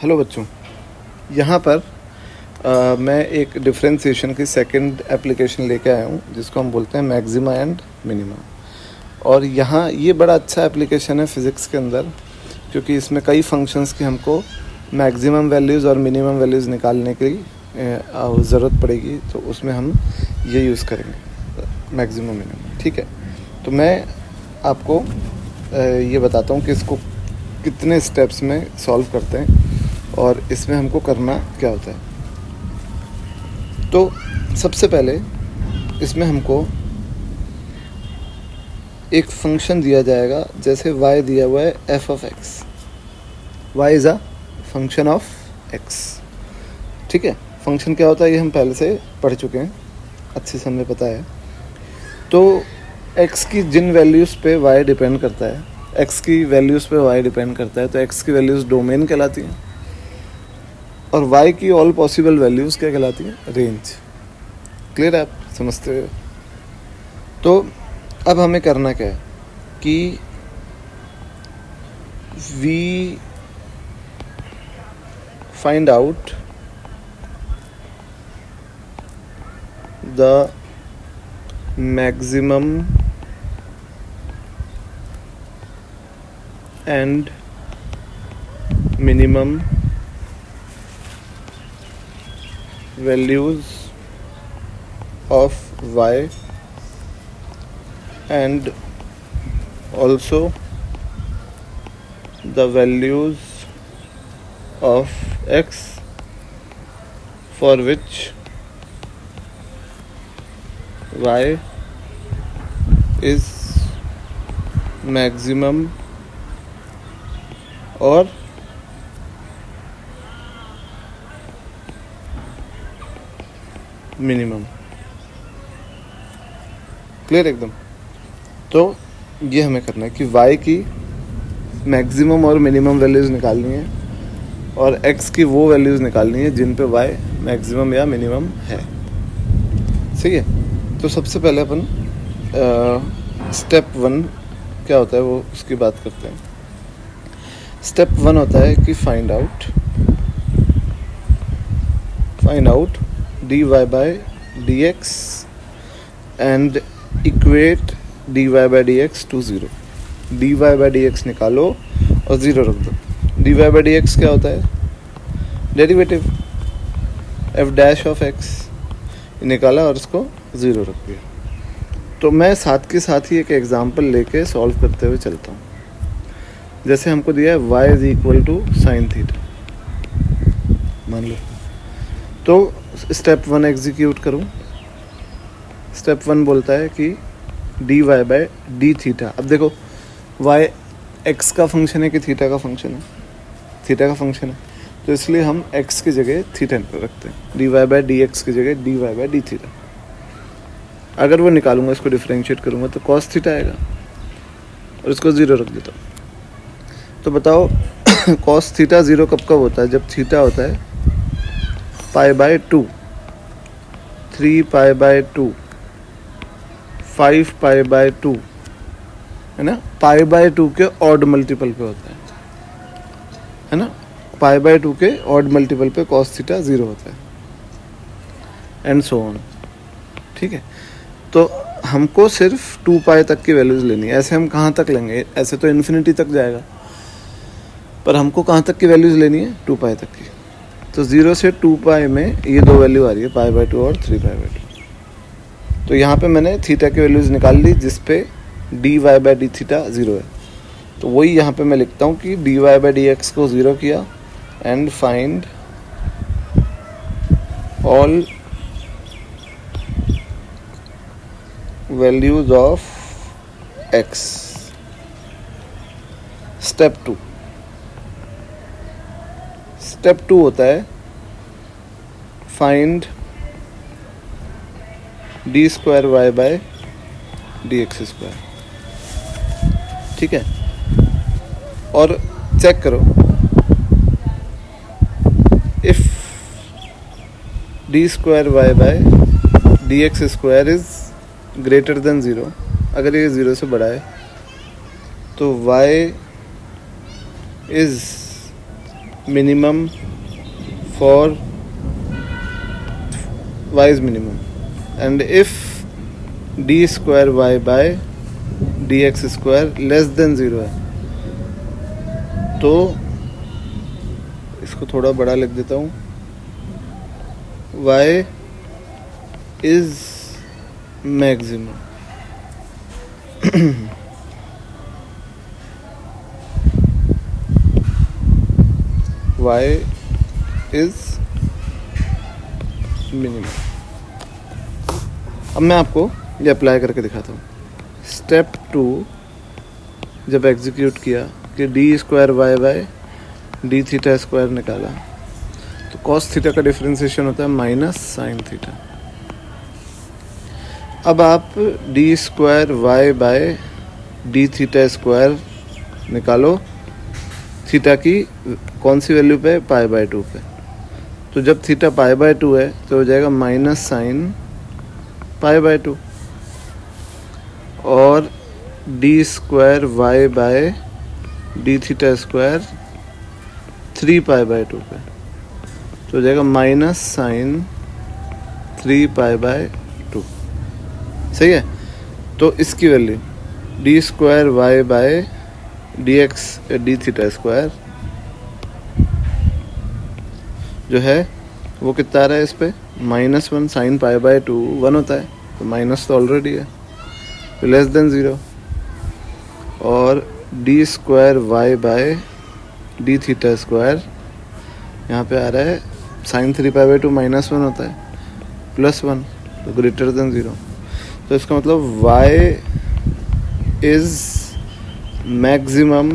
Hello बच्चों, यहाँ पर मैं एक डिफरेंशिएशन की सेकंड एप्लीकेशन लेके आया हूँ जिसको हम बोलते हैं मैक्सिमा एंड मिनिमा। और यहाँ ये बड़ा अच्छा एप्लीकेशन है फिज़िक्स के अंदर, क्योंकि इसमें कई फंक्शंस की हमको मैक्सिमम वैल्यूज़ और मिनिमम वैल्यूज़ निकालने की ज़रूरत पड़ेगी, तो उसमें हम ये यूज़ करेंगे मैक्सिमम मिनिमम। ठीक है, तो मैं आपको ये बताता हूँ कि इसको कितने स्टेप्स में सॉल्व करते हैं और इसमें हमको करना क्या होता है। तो सबसे पहले इसमें हमको एक फंक्शन दिया जाएगा, जैसे y दिया हुआ है f of x। y is a function of x। ठीक है, फंक्शन क्या होता है ये हम पहले से पढ़ चुके हैं, अच्छे से हमें पता है। तो x की जिन वैल्यूज़ पे y डिपेंड करता है, x की वैल्यूज़ पे y डिपेंड करता है, तो x की वैल्यूज़ डोमेन कहलाती हैं और y की ऑल पॉसिबल वैल्यूज़ क्या कहलाती हैं, रेंज। क्लियर, आप समझते हो? तो अब हमें करना क्या है कि we find out the maximum and minimum values of y and also the values of x for which y is maximum or minimum. Clear एकदम? तो ये हमें करना है कि y की मैक्सिमम और मिनिमम वैल्यूज़ निकालनी है और x की वो वैल्यूज़ निकालनी है जिन पे y मैक्सिमम या मिनिमम है। सही है? तो सबसे पहले अपन स्टेप 1 क्या होता है वो उसकी बात करते हैं। स्टेप 1 होता है कि find out dy by dx and equate dy by dx to 0। dy by dx निकालो और 0 रख दो। dy by dx क्या होता है? Derivative f dash of x निकाला और उसको 0 रख दिया। तो मैं साथ के साथ ही एक एग्जांपल लेके सॉल्व करते हुए चलता हूँ। जैसे हमको दिया है y is equal to sine theta, मान लो। तो स्टेप 1 एग्जीक्यूट करूँ। स्टेप 1 बोलता है कि dy बाय डी थीटा। अब देखो y x का फंक्शन है कि थीटा का फंक्शन है? थीटा का फंक्शन है, तो इसलिए हम x की जगह थीटा रखते हैं। dy बाय dx की जगह dy बाय डी थीटा। अगर वो निकालूंगा, इसको डिफरेंशिएट करूँगा तो cos थीटा आएगा और इसको 0 रख देता हूँ। तो बताओ cos थीटा 0 कब कब होता है? जब थीटा होता है पाई by 2, 3 pi by 2, 5 pi by 2, है ना? पाई बाय 2 के ऑड मल्टीपल पे होता है ना? पाई बाय 2 के ऑड मल्टीपल पे cos थीटा 0 होता है, एंड सो ऑन। ठीक है, तो हमको सिर्फ 2 पाई तक की वैल्यूज लेनी है। ऐसे हम कहाँ तक लेंगे? ऐसे तो इन्फिनिटी तक जाएगा, पर हमको कहाँ तक की वैल्यूज लेनी है? 2 पाई तक की। तो 0 से 2 पाई में ये दो वैल्यू आ रही है, पाई बाय 2 और 3 पाई बाय 2। तो यहाँ पे मैंने थीटा की वैल्यूज़ निकाल ली, जिस पे dy बाय डी थीटा 0 है। तो वही यहाँ पे मैं लिखता हूँ कि dy बाय डी एक्स को 0 किया and find all values of x। Step 2 होता है find d square y by d x square. ठीक है, और चेक करो if d square y by d x square is greater than 0, अगर ये 0 से बड़ा है तो y is minimum for y is minimum, and if d square y by dx square less than 0 है, तो इसको थोड़ा बड़ा लिख देता हूँ, y is maximum y is minimum। अब मैं आपको ये अप्लाई करके दिखाता हूँ। स्टेप 2 जब एग्जीक्यूट किया कि d square y by d theta square निकाला, तो कॉस थीटा का डिफरेंशिएशन होता है माइनस साइन थीटा। अब आप d square y by d theta square निकालो, थीटा की कौन सी वैल्यू पे, पाई बाय 2 पे। तो जब थीटा पाई बाय 2 है तो हो जाएगा माइनस साइन पाई बाय 2, और d square y by d theta square 3 pi by 2 पे, तो हो जाएगा माइनस साइन 3 पाई बाय 2। सही है। तो इसकी value d square y by d x d theta square जो है वो कितना आ रहा है इस पे, -1 साइन पाई बाय 2 1 होता है, तो माइनस तो ऑलरेडी है, तो लेस देन 0। और d square y by d theta square यहाँ पे आ रहा है साइन 3 पाई बाय 2 -1 होता है, +1, तो ग्रेटर देन 0। तो इसका मतलब y is maximum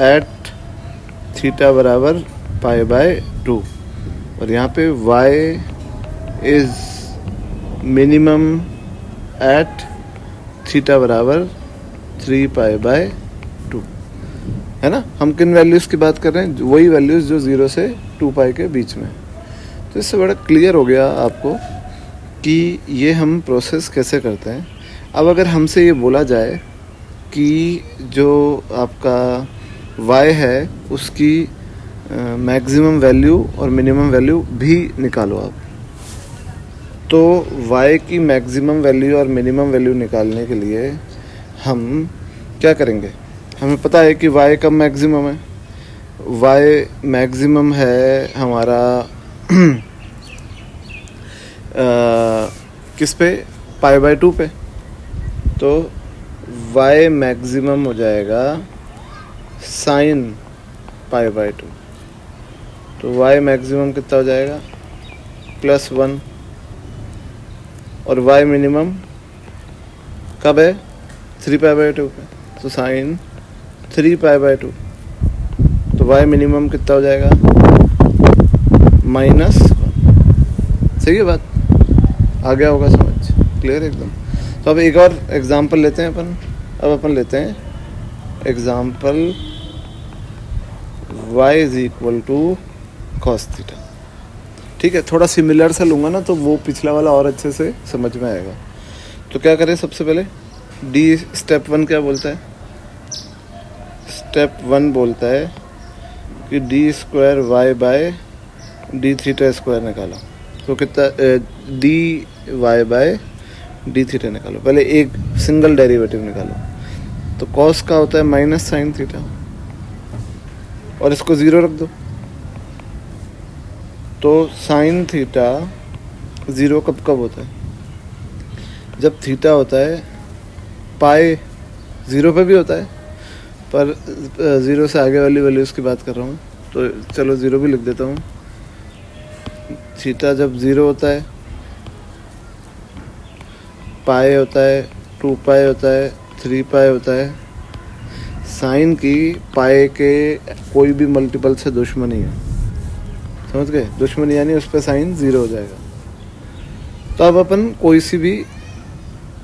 at theta बराबर पाई बाय 2, और यहाँ पे y is minimum at theta बराबर 3 पाई बाय 2, है ना। हम किन वैल्यूज़ की बात कर रहे हैं, वही वैल्यूज़ जो 0 से 2 पाई के बीच में। तो इससे बड़ा क्लियर हो गया आपको कि ये हम प्रोसेस कैसे करते हैं। अब अगर हमसे ये बोला जाए कि जो आपका y है उसकी मैक्सिमम वैल्यू और मिनिमम वैल्यू भी निकालो आप, तो y की मैक्सिमम वैल्यू और मिनिमम वैल्यू निकालने के लिए हम क्या करेंगे। हमें पता है कि y कब मैक्सिमम है, y मैक्सिमम है हमारा किस पे, पाई बाय 2 पे। तो y मैक्सिमम हो जाएगा साइन पाई बाय 2, तो y मैक्सिमम कितना हो जाएगा, +1। और y मिनिमम कब है, 3 पाई बाय 2 पे, तो साइन 3 पाई बाय 2, तो y मिनिमम कितना हो जाएगा, -1। सही है बात, आ गया होगा समझ, क्लियर एकदम। तो अब एक और एग्जांपल लेते हैं अपन। अब अपन लेते हैं example y is equal to cos theta. ठीक है, थोड़ा सिमिलर सा लूँगा ना तो वो पिछला वाला और अच्छे से समझ में आएगा। तो क्या करें, सबसे पहले डी स्टेप 1 क्या बोलता है, स्टेप 1 बोलता है कि d square y by d theta square निकाला, तो कितना, d y by d theta निकालो। पहले एक सिंगल डेरिवेटिव निकालो, तो कॉस का होता है माइनस साइन थीटा, और इसको 0 रख दो। तो साइन थीटा 0 कब कब होता है, जब थीटा होता है पाई 0 पे भी होता है, पर 0 से आगे वाली वैल्यूज़ की बात कर रहा हूँ, तो चलो 0 भी लिख देता हूँ। थीटा जब 0 होता है, पाई होता है, 2 पाई होता है, 3 पाई होता है। साइन की पाई के कोई भी मल्टीपल से दुश्मनी है, समझ गए, दुश्मनी यानी उस पर साइन 0 हो जाएगा। तो अब अपन कोई सी भी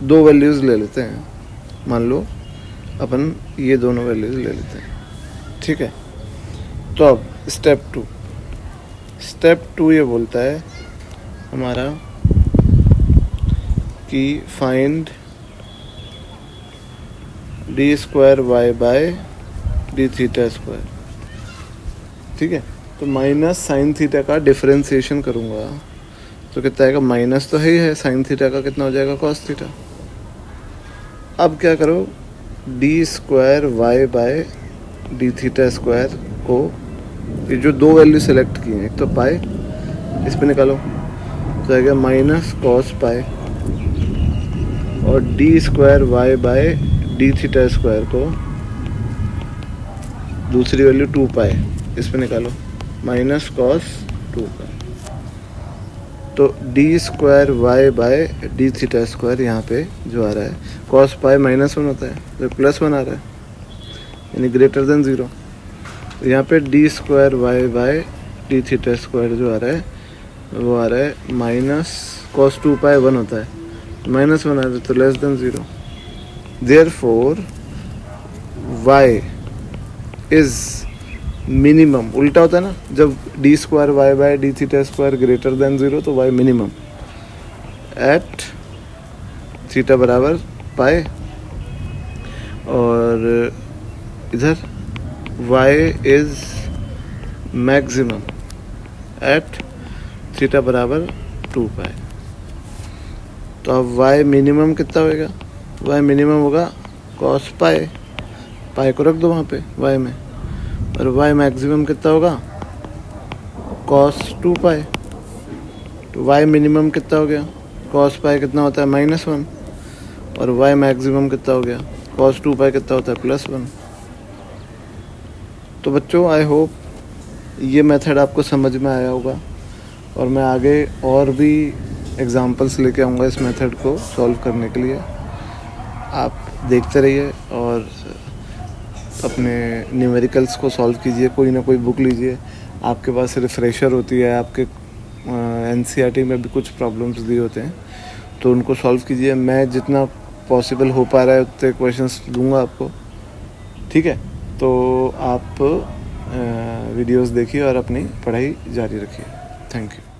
2 वैल्यूज़ ले लेते हैं, मान लो अपन ये दोनों वैल्यूज़ ले लेते हैं, ठीक है। तो अब स्टेप 2 ये बोलता है हमारा कि find d square y by d theta square. ठीक है। तो माइनस साइन थीटा का डिफरेंशिएशन करूँगा तो कितना आएगा, माइनस तो है साइन थीटा का कितना हो जाएगा, कॉस थीटा। अब क्या करो, d square y by d theta square को, ये जो दो वैल्यू सेलेक्ट की हैं, एक तो पाई, इस पे निकालो तो आएगा माइनस कॉस पाई, और d square y by d theta square को दूसरी वैल्यू 2 पाई, इस पे निकालो माइनस कॉस 2 पाई। तो d square y by d theta square यहाँ पे जो आ रहा है, कॉस पाई -1 होता है तो +1 आ रहा है, यानी ग्रेटर देन 0। तो यहाँ पे d square y by d theta square जो आ रहा है वो आ रहा है माइनस कॉस 2 पाई 1 होता है, -1 आ रहा है तो less than 0। Therefore y is minimum, उल्टा होता है ना, जब d square y by d theta square greater than 0 तो y मिनिमम एट थीटा बराबर पाई, और इधर y is maximum at theta बराबर 2 पाई। तो अब y मिनिमम कितना होएगा, y मिनिमम होगा कॉस पाई, पाई को रख दो वहाँ पे y में, और y मैक्सिमम कितना होगा, कॉस 2 पाई। तो y मिनिमम कितना हो गया, कॉस पाई कितना होता है -1, और y मैक्सिमम कितना हो गया, कॉस 2 पाई कितना होता है +1। तो बच्चों आई होप ये मेथड आपको समझ में आया होगा, और मैं आगे और भी एग्जांपल्स लेके आऊँगा इस मेथड को सॉल्व करने के लिए। आप देखते रहिए और अपने न्यूमेरिकल्स को सॉल्व कीजिए, कोई ना कोई बुक लीजिए, आपके पास रिफ्रेशर होती है, आपके एनसीईआरटी में भी कुछ प्रॉब्लम्स दिए होते हैं तो उनको सॉल्व कीजिए। मैं जितना पॉसिबल हो पा रहा है उतने क्वेश्चंस दूंगा आपको, ठीक है। तो आप वीडियोस देखिए और अपनी पढ़ाई जारी रखिए। Thank you.